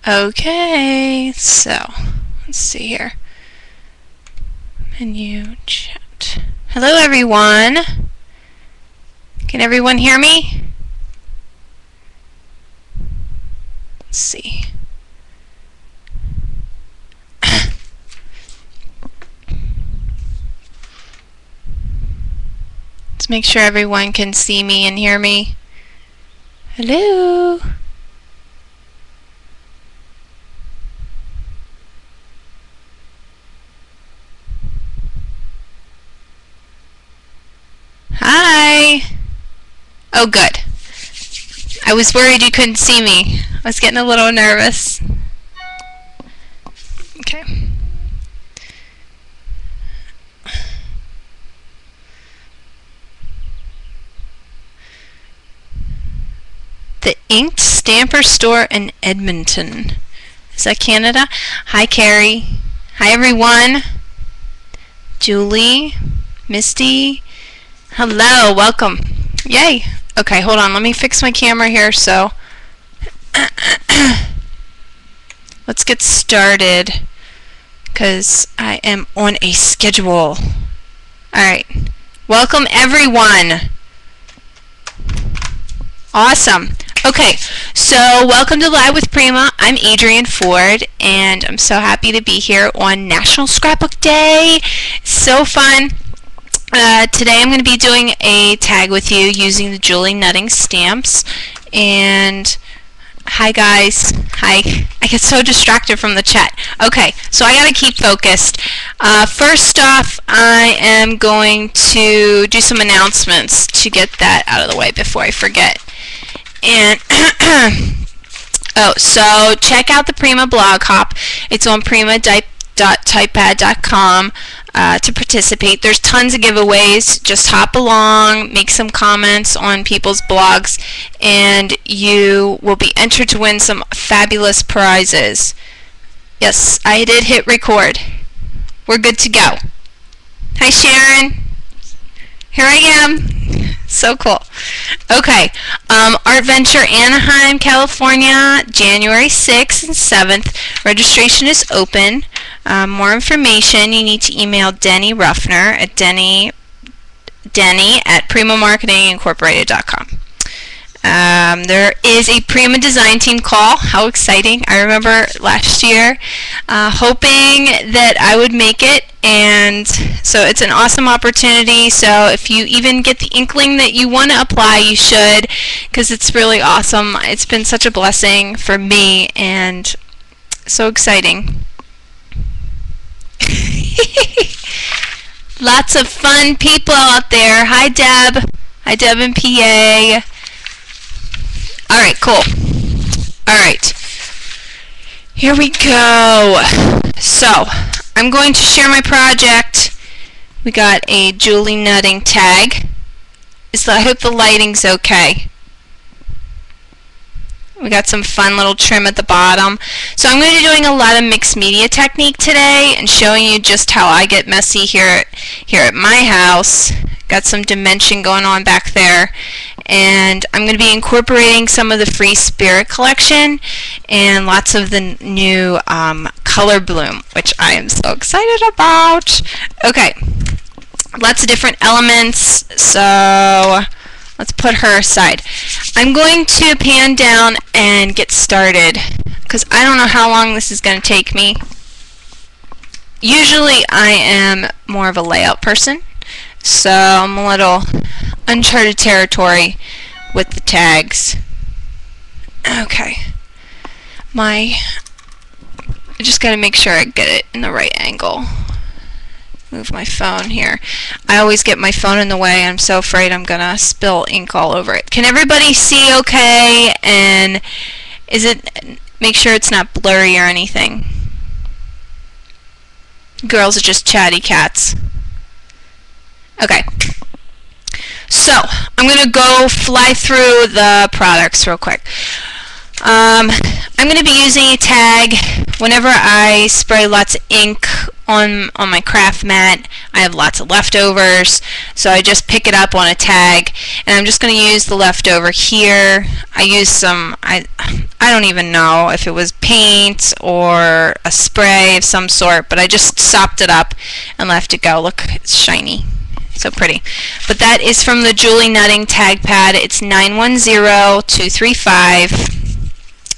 Okay, so let's see here. Menu chat. Hello everyone. Can everyone hear me? Let's see. Let's make sure everyone can see me and hear me. Hello. Hi. Oh, good. I was worried you couldn't see me. I was getting a little nervous. Okay. The Inked Stamper Store in Edmonton. Is that Canada? Hi, Carrie. Hi, everyone. Julie. Misty. Hello. Welcome. Yay. Okay, hold on. Let me fix my camera here, so let's get started because I am on a schedule. Alright. Welcome, everyone. Awesome. Okay, so welcome to Live with Prima. I'm Adrienne Ford, and I'm so happy to be here on National Scrapbook Day. So fun. Today I'm going to be doing a tag with you using the Julie Nutting stamps. And hi guys. Hi. I get so distracted from the chat. Okay, so I got to keep focused. First off, I am going to do some announcements to get that out of the way before I forget. And oh, so check out the Prima blog hop. It's on prima.typepad.com to participate. There's tons of giveaways. Just hop along, make some comments on people's blogs, and you will be entered to win some fabulous prizes. Yes, I did hit record. We're good to go. Hi, Sharon. Here I am. So cool. Okay, Art Venture Anaheim, California, January 6th and 7th. Registration is open. More information, you need to email Denny Ruffner at Denny at primamarketingincorporated.com. There is a Prima design team call. How exciting. I remember last year hoping that I would make it, and so it's an awesome opportunity. So if you even get the inkling that you want to apply, you should, because it's really awesome. It's been such a blessing for me and so exciting. Lots of fun people out there. Hi, Deb. Hi, Deb in PA. Alright, cool. Alright. Here we go. So, I'm going to share my project. We got a Julie Nutting tag. So I hope the lighting's okay. We got some fun little trim at the bottom. So I'm going to be doing a lot of mixed media technique today and showing you just how I get messy here at my house. Got some dimension going on back there. And I'm going to be incorporating some of the Free Spirit collection and lots of the new Color Bloom, which I am so excited about. Okay, lots of different elements, so let's put her aside. I'm going to pan down and get started because I don't know how long this is going to take me. Usually I am more of a layout person, so I'm a little uncharted territory with the tags. Okay. I just got to make sure I get it in the right angle. Move my phone here. I always get my phone in the way. I'm so afraid I'm gonna spill ink all over it. Can everybody see okay? And make sure it's not blurry or anything. Girls are just chatty cats. Okay. So, I'm going to go fly through the products real quick. I'm going to be using a tag whenever I spray lots of ink on my craft mat. I have lots of leftovers, so I just pick it up on a tag, and I'm just going to use the leftover here. I used some, I don't even know if it was paint or a spray of some sort, but I just sopped it up and left it go. Look, it's shiny. So pretty. But that is from the Julie Nutting tag pad. It's 910235.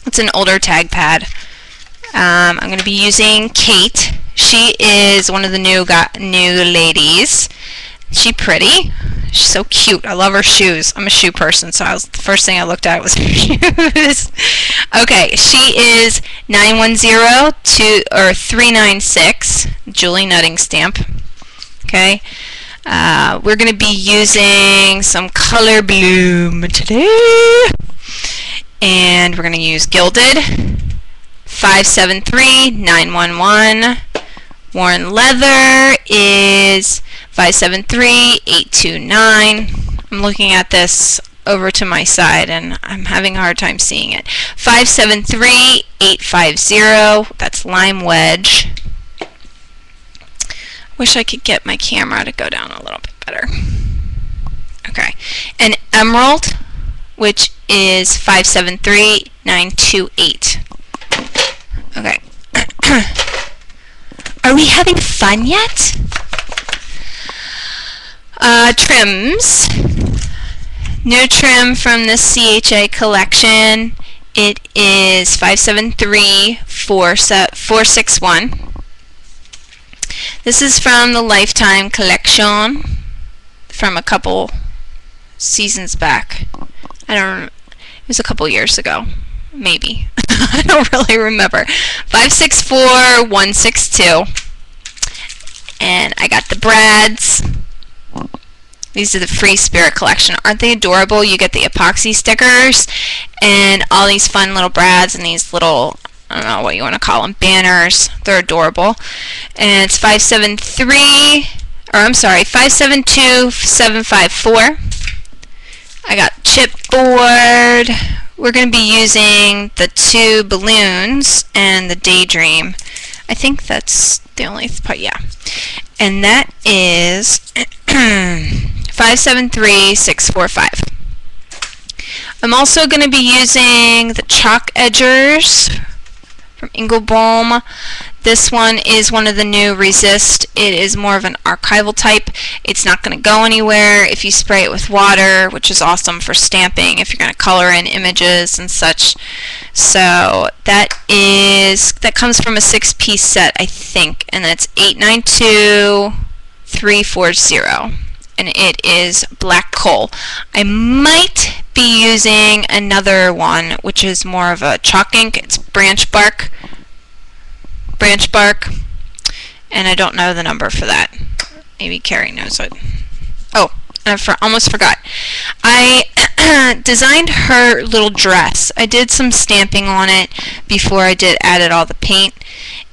It's an older tag pad. I'm going to be using Kate. She is one of the new ladies. She pretty. She's so cute. I love her shoes. I'm a shoe person, so the first thing I looked at was her shoes. Okay, she is 910396, Julie Nutting stamp. Okay. We're going to be using some Color Bloom today, and we're going to use Gilded 573911. Worn Leather is 573829. I'm looking at this over to my side and I'm having a hard time seeing it. 573850. That's Lime Wedge. Wish I could get my camera to go down a little bit better. Okay. And Emerald, which is 573928. Okay. Are we having fun yet? Trims. New trim from the CHA collection. It is 573461. This is from the Lifetime collection from a couple seasons back. I don't remember. It was a couple years ago. Maybe. I don't really remember. 564162. And I got the Brads. These are the Free Spirit collection. Aren't they adorable? You get the epoxy stickers and all these fun little brads and these little, I don't know what you want to call them, banners. They're adorable. And it's 572754. I got chipboard. We're going to be using the 2 balloons and the Daydream. I think that's the only part, yeah. And that is 573645. I'm also going to be using the chalk edgers from Ingelbohm. This one is one of the new Resist. It is more of an archival type. It's not going to go anywhere if you spray it with water, which is awesome for stamping if you're going to color in images and such. So that comes from a 6-piece set, I think, and that's 892340. And it is black coal. I might be using another one, which is more of a chalk ink. It's branch bark, and I don't know the number for that. Maybe Carrie knows it. Oh, I almost forgot. I designed her little dress. I did some stamping on it before I added all the paint,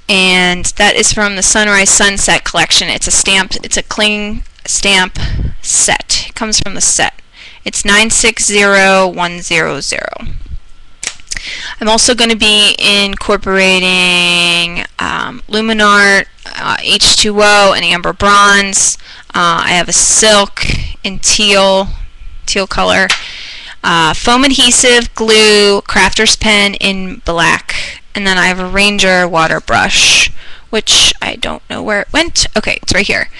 and that is from the Sunrise Sunset collection. It's a cling stamp set. It comes from the set. It's 960100. I'm also going to be incorporating Luminart, H2O, and Amber Bronze. I have a silk in teal color, foam adhesive, glue, crafter's pen in black, and then I have a Ranger water brush, which I don't know where it went. Okay, it's right here.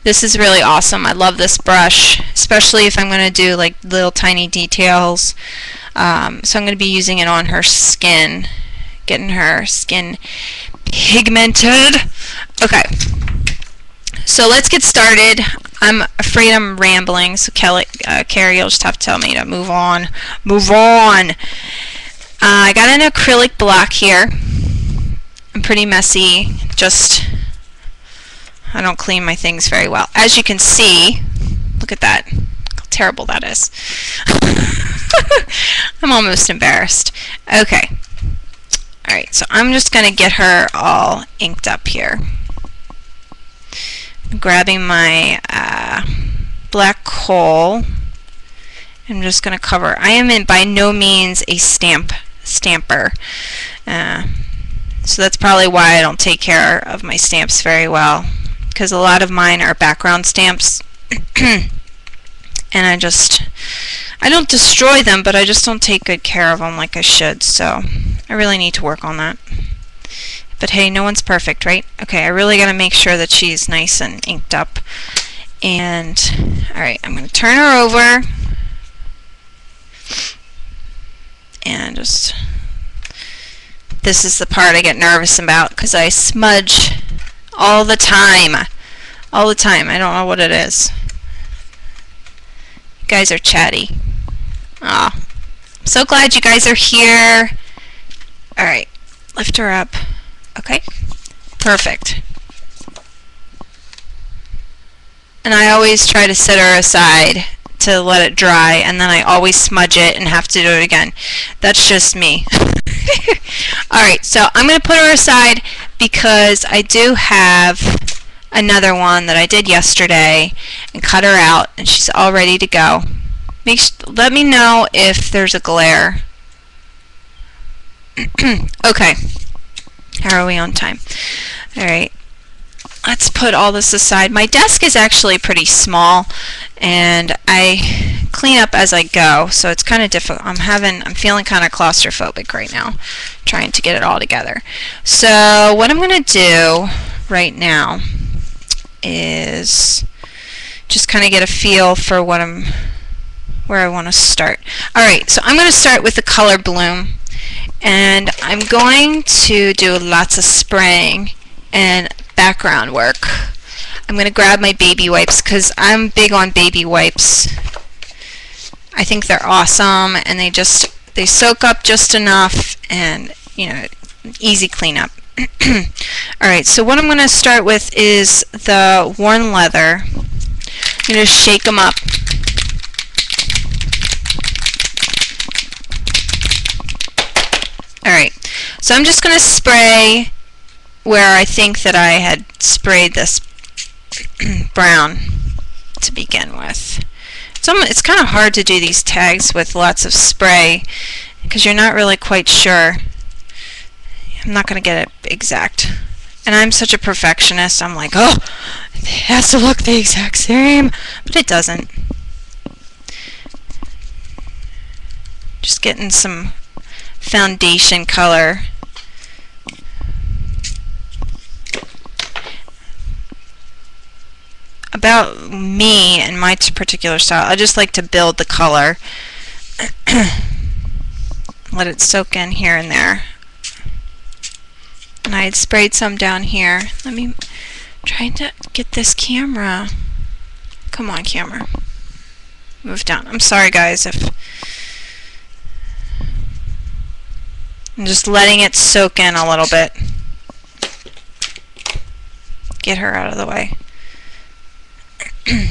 This is really awesome. I love this brush, especially if I'm going to do like little tiny details. So I'm going to be using it on her skin, getting her skin pigmented. Okay, so let's get started. I'm afraid I'm rambling, so Carrie, you'll just have to tell me to move on. I got an acrylic block here. I'm pretty messy. I don't clean my things very well. As you can see, look at that. How terrible that is. I'm almost embarrassed. Okay. Alright, so I'm just going to get her all inked up here. I'm grabbing my black coal. I'm just going to cover. I am by no means a stamper. So that's probably why I don't take care of my stamps very well, because a lot of mine are background stamps and I don't destroy them, but I just don't take good care of them like I should, so I really need to work on that. But hey, no one's perfect, right? Okay, I really got to make sure that she's nice and inked up. And alright, I'm going to turn her over and just, this is the part I get nervous about because I smudge all the time. All the time. I don't know what it is. You guys are chatty. Aw. I'm so glad you guys are here. Alright, lift her up. Okay, perfect. And I always try to set her aside to let it dry, and then I always smudge it and have to do it again. That's just me. Alright, so I'm going to put her aside because I do have another one that I did yesterday and cut her out, and she's all ready to go. Let me know if there's a glare. Okay. How are we on time? Alright. Let's put all this aside. My desk is actually pretty small and I clean up as I go, so it's kind of difficult. I'm feeling kind of claustrophobic right now, trying to get it all together. So what I'm going to do right now is just kind of get a feel for where I want to start. Alright, so I'm going to start with the color bloom, and I'm going to do lots of spraying and background work. I'm going to grab my baby wipes because I'm big on baby wipes. I think they're awesome, and they soak up just enough, and you know, easy cleanup. Alright, so what I'm going to start with is the worn leather. I'm going to shake them up. Alright, so I'm just going to spray where I think that I had sprayed this brown to begin with. It's kind of hard to do these tags with lots of spray because you're not really quite sure. I'm not going to get it exact. And I'm such a perfectionist. I'm like, oh, it has to look the exact same, but it doesn't. Just getting some foundation color. About me and my particular style, I just like to build the color. Let it soak in here and there. And I had sprayed some down here. Let me try to get this camera. Come on, camera. Move down. I'm sorry, guys, if I'm just letting it soak in a little bit. Get her out of the way. I'm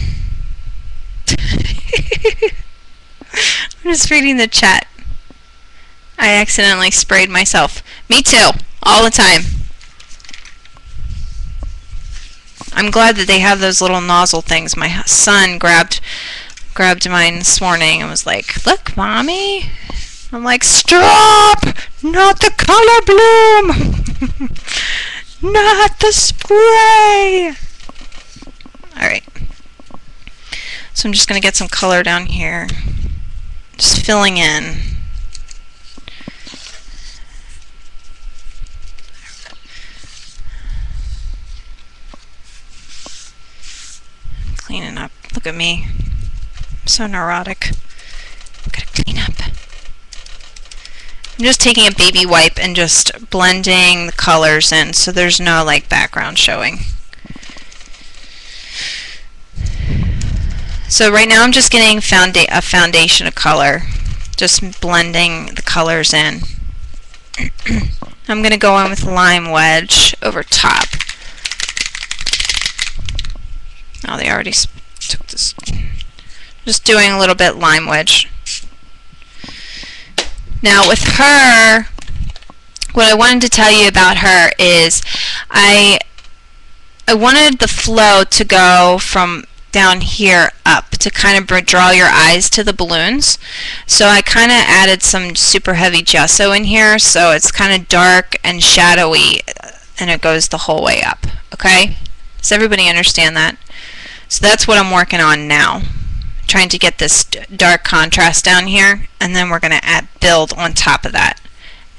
just reading the chat. I accidentally sprayed myself. Me too, all the time. I'm glad that they have those little nozzle things. My son grabbed mine this morning and was like, "Look, Mommy." I'm like, "Stop! Not the color bloom! Not the spray!" Alright. So I'm just going to get some color down here. Just filling in. Cleaning up. Look at me. I'm so neurotic. I've got to clean up. I'm just taking a baby wipe and just blending the colors in so there's no like background showing. So right now I'm just getting a foundation of color, just blending the colors in. I'm going to go in with Lime Wedge over top. Oh, they already took this. Just doing a little bit Lime Wedge. Now with her, what I wanted to tell you about her is I wanted the flow to go from down here up to kind of draw your eyes to the balloons. So I kind of added some super heavy gesso in here, so it's kind of dark and shadowy, and it goes the whole way up. Okay? Does everybody understand that? So that's what I'm working on now. Trying to get this dark contrast down here, and then we're going to build on top of that,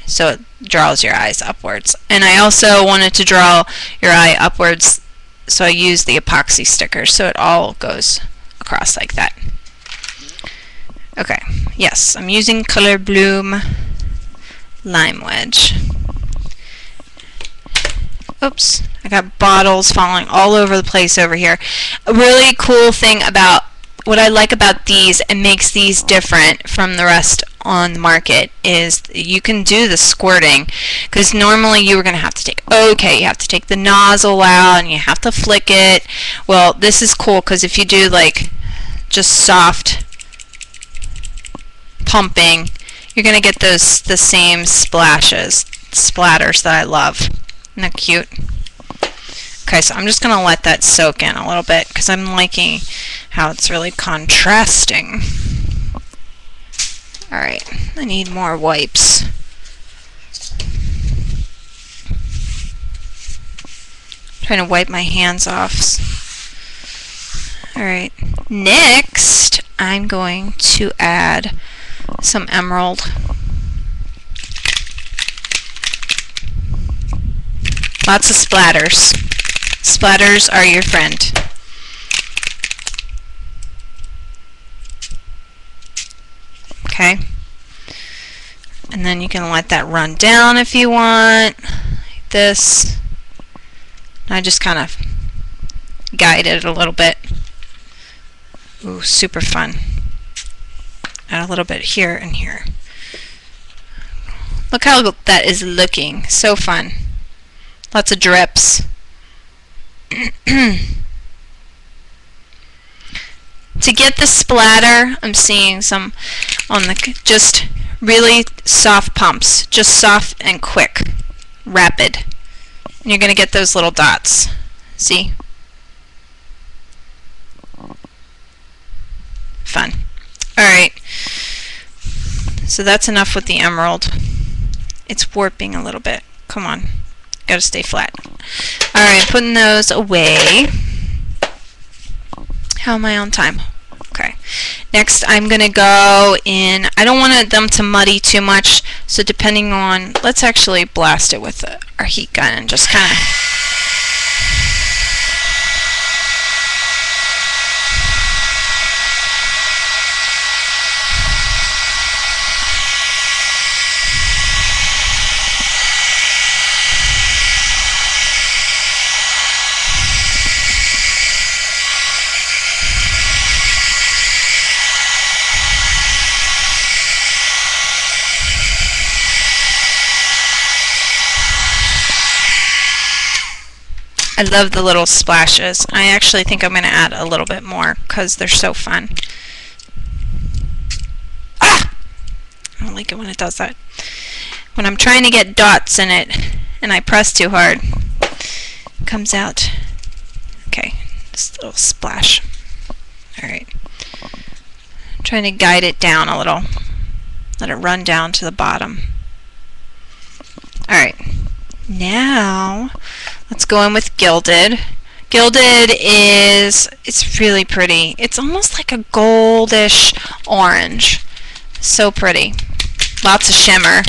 so it draws your eyes upwards. And I also wanted to draw your eye upwards, so I used the epoxy sticker, so it all goes across like that. Okay, yes, I'm using Color Bloom Lime Wedge. Oops, I got bottles falling all over the place over here. A really cool thing about what I like about these and makes these different from the rest on the market is you can do the squirting, because normally you were going to have to take, you have to take the nozzle out and you have to flick it. Well, this is cool because if you do like just soft pumping, you're going to get the same splatters that I love. Isn't that cute? Okay, so I'm just going to let that soak in a little bit because I'm liking how it's really contrasting. Alright, I need more wipes. Trying to wipe my hands off. Alright, next I'm going to add some emerald. Lots of splatters. Splatters are your friend. Okay, and then you can let that run down if you want, like this. I just kind of guide it a little bit. Ooh, super fun. Add a little bit here and here. Look how that is looking. So fun. Lots of drips. To get the splatter, I'm seeing some on the just really soft pumps, just soft and quick, rapid. And you're going to get those little dots. See? Fun. Alright. So that's enough with the emerald. It's warping a little bit. Come on. Got to stay flat. Alright, putting those away. How am I on time? Okay. Next, I'm going to go in. I don't want them to muddy too much, so depending on, let's actually blast it with our heat gun and just kind of. I love the little splashes. I actually think I'm going to add a little bit more because they're so fun. Ah! I don't like it when it does that. When I'm trying to get dots in it and I press too hard, it comes out. Okay, just a little splash. Alright. I'm trying to guide it down a little. Let it run down to the bottom. Alright. Now, let's go in with Gilded. Gilded it's really pretty. It's almost like a goldish orange. So pretty. Lots of shimmer.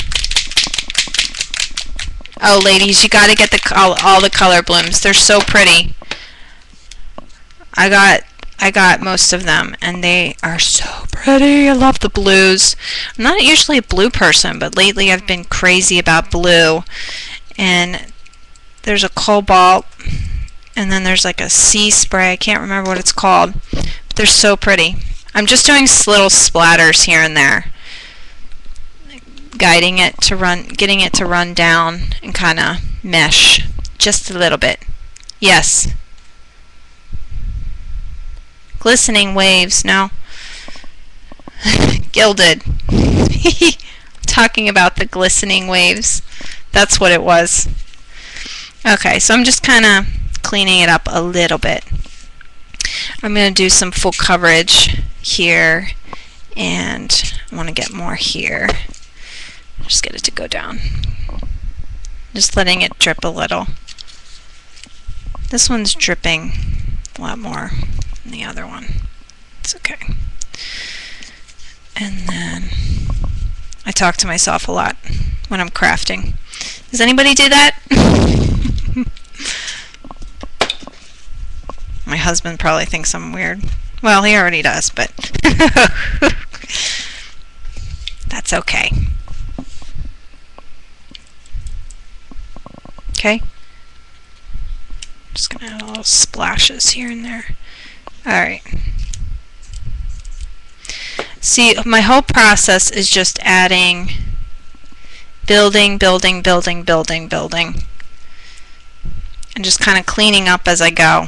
Oh, ladies, you got to get all the color blooms. They're so pretty. I got most of them, and they are so pretty. I love the blues. I'm not usually a blue person, but lately I've been crazy about blue. And there's a cobalt, and then there's like a sea spray. I can't remember what it's called, but they're so pretty. I'm just doing little splatters here and there, guiding it to run, getting it to run down and kind of mesh just a little bit. Yes. Glistening waves, no. Gilded. Talking about the glistening waves. That's what it was. Okay, so I'm just kind of cleaning it up a little bit. I'm going to do some full coverage here, and I want to get more here. Just get it to go down. Just letting it drip a little. This one's dripping a lot more than the other one. It's okay. And then I talk to myself a lot when I'm crafting. Does anybody do that? My husband probably thinks I'm weird. Well, he already does, but that's okay. Okay. Just gonna add little splashes here and there. Alright. See, my whole process is just adding, building, building, building, building, building, and just kind of cleaning up as I go.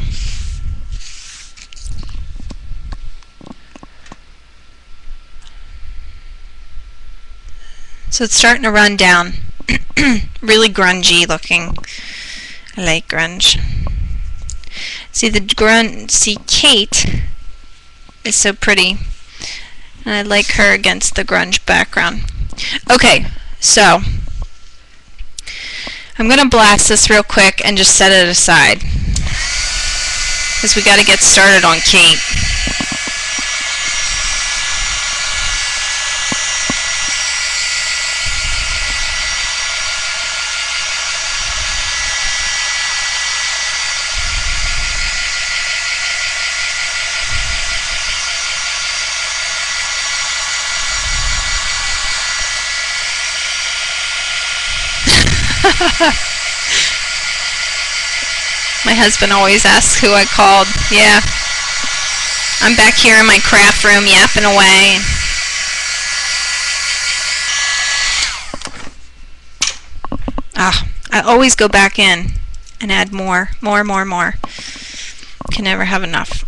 So it's starting to run down. Really grungy looking. I like grunge. See, Kate is so pretty, and I like her against the grunge background. Okay, so I'm gonna blast this real quick and just set it aside, because we got to get started on Kate. My husband always asks who I called. Yeah. I'm back here in my craft room yapping away. I always go back in and add more. Can never have enough.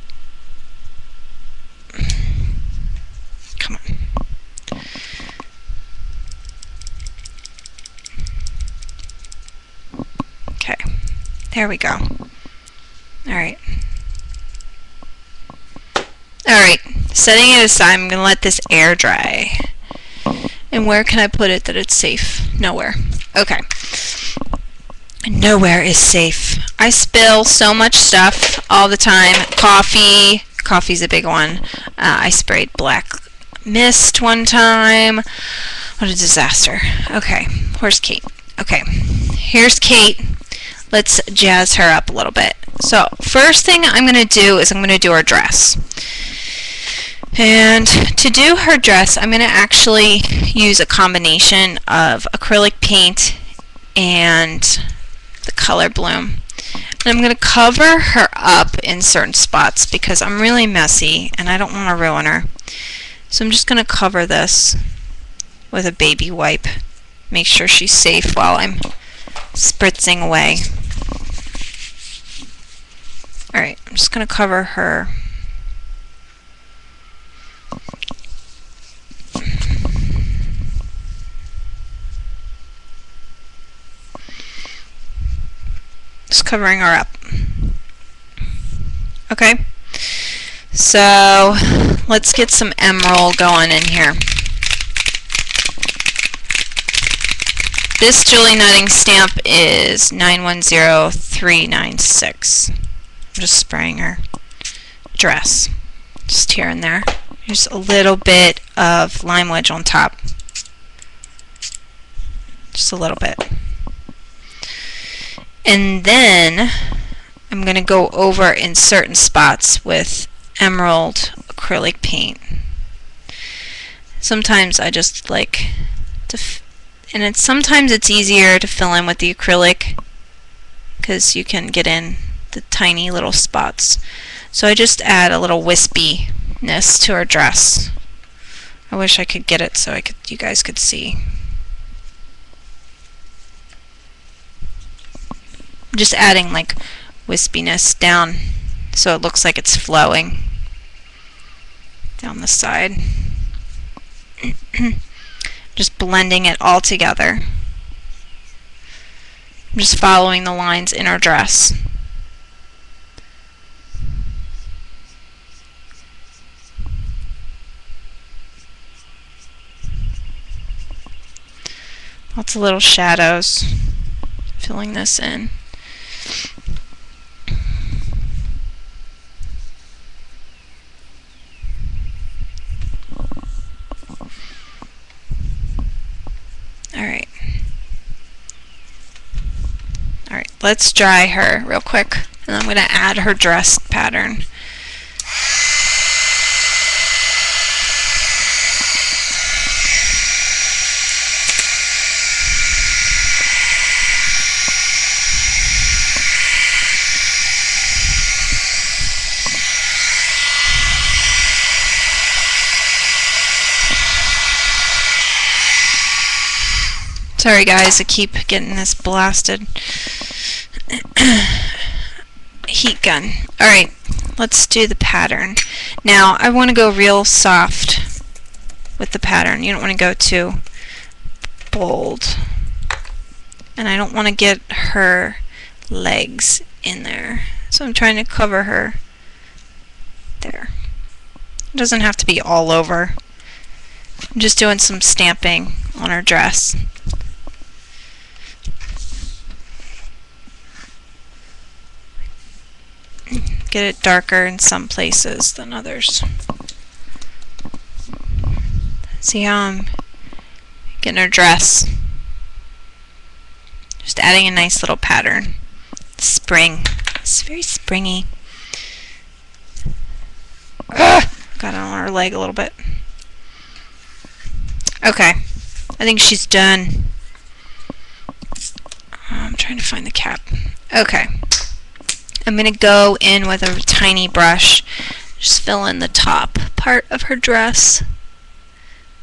Come on. Okay, there we go. Alright. Alright, setting it aside, I'm going to let this air dry. And where can I put it that it's safe? Nowhere. Okay. Nowhere is safe. I spill so much stuff all the time. Coffee. Coffee's a big one. I sprayed black mist one time. What a disaster. Okay, where's Kate? Okay, here's Kate. Let's jazz her up a little bit. So first thing I'm going to do is I'm going to do her dress. And to do her dress, I'm going to actually use a combination of acrylic paint and the Color Bloom. And I'm going to cover her up in certain spots because I'm really messy and I don't want to ruin her. So I'm just going to cover this with a baby wipe. Make sure she's safe while I'm spritzing away. Alright, I'm just going to cover her. Just covering her up. Okay, so let's get some emerald going in here. This Julie Nutting stamp is 910396. I'm just spraying her dress, just here and there. Here's a little bit of lime wedge on top, just a little bit. And then I'm going to go over in certain spots with emerald acrylic paint. Sometimes I just like to, sometimes it's easier to fill in with the acrylic because you can get in the tiny little spots. So I just add a little wispiness to her dress. I wish I could get it so you guys could see. Just adding like wispiness down so it looks like it's flowing down the side. Just blending it all together. I'm just following the lines in her dress. Lots of little shadows. Filling this in. Alright. Alright, let's dry her real quick. And I'm going to add her dress pattern. Sorry guys, I keep getting this blasted heat gun. Alright, let's do the pattern. Now, I want to go real soft with the pattern. You don't want to go too bold. And I don't want to get her legs in there. So I'm trying to cover her there. It doesn't have to be all over. I'm just doing some stamping on her dress. Get it darker in some places than others. See how I'm getting her dress? Just adding a nice little pattern. Spring. It's very springy. Ugh! Got it on her leg a little bit. Okay. I think she's done. I'm trying to find the cap. Okay. I'm going to go in with a tiny brush, just fill in the top part of her dress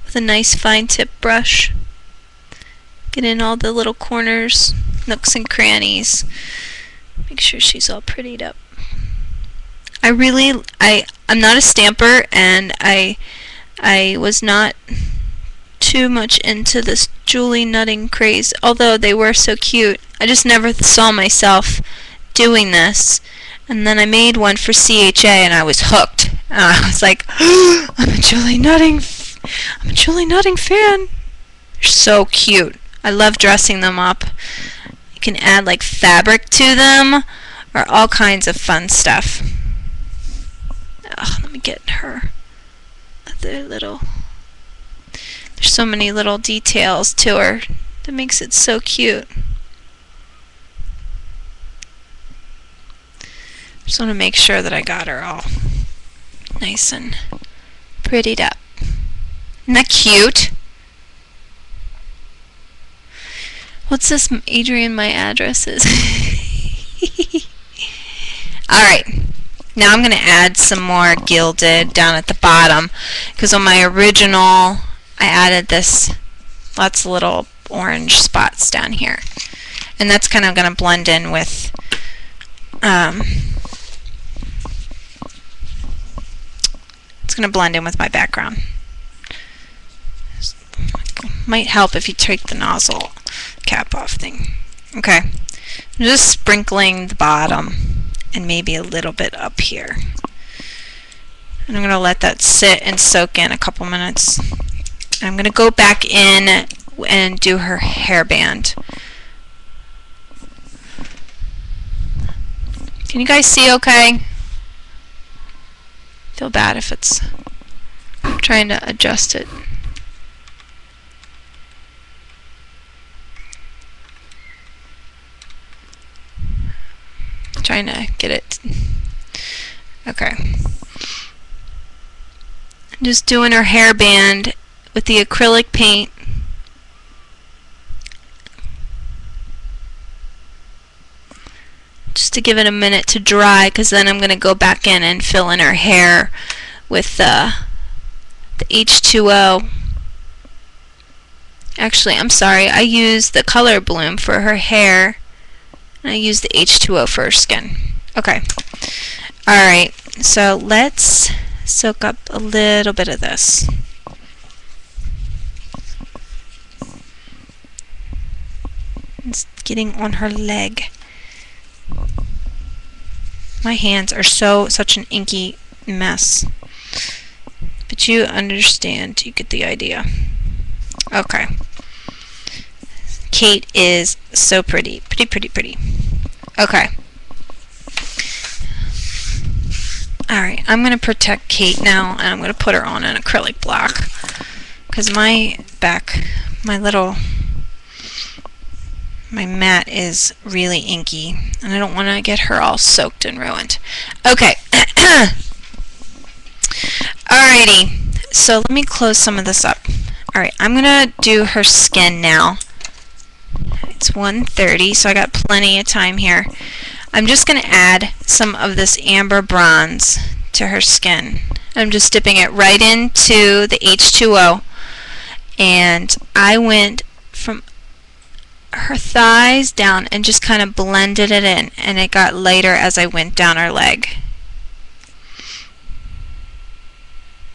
with a nice fine tip brush. Get in all the little corners, nooks and crannies. Make sure she's all prettied up. I'm not a stamper, and I was not too much into this Julie nutting craze, although they were so cute. I just never saw myself doing this, and then I made one for CHA and I was hooked. I was like, oh, I'm a Julie Nutting fan. They're so cute. I love dressing them up. You can add like fabric to them or all kinds of fun stuff. Let me get her other little, there's so many little details to her that makes it so cute. Just want to make sure that I got her all nice and prettied up. Isn't that cute? What's this, Adrienne, my address is? Alright, now I'm going to add some more gilded down at the bottom, because on my original I added this, lots of little orange spots down here. And that's kind of going to blend in with it's going to blend in with my background. Might help if you take the nozzle cap off thing. Okay, I'm just sprinkling the bottom and maybe a little bit up here. And I'm going to let that sit and soak in a couple minutes. And I'm going to go back in and do her hairband. Can you guys see okay? Feel bad if it's, I'm trying to adjust it. Trying to get it. Okay. I'm just doing her hairband with the acrylic paint. Just to give it a minute to dry, because then I'm going to go back in and fill in her hair with the H2O. Actually, I'm sorry, I used the Color Bloom for her hair, and I used the H2O for her skin. Okay. Alright, so let's soak up a little bit of this. It's getting on her leg. My hands are such an inky mess. But you understand, you get the idea. Okay. Kate is so pretty. Pretty. Okay. Alright, I'm going to protect Kate now, and I'm going to put her on an acrylic block. Because my mat is really inky, and I don't want to get her all soaked and ruined. Okay. Alrighty, so let me close some of this up. Alright, I'm going to do her skin now. It's 1:30, so I got plenty of time here. I'm just going to add some of this amber bronze to her skin. I'm just dipping it right into the H2O, and I went from her thighs down and just kind of blended it in, and it got lighter as I went down her leg.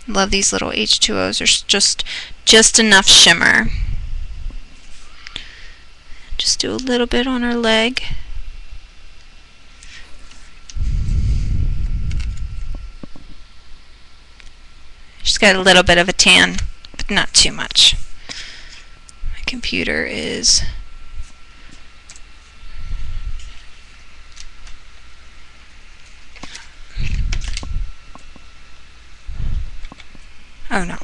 Love these little H2Os. There's just enough shimmer. Just do a little bit on her leg. She's got a little bit of a tan, but not too much. My computer is... Oh no.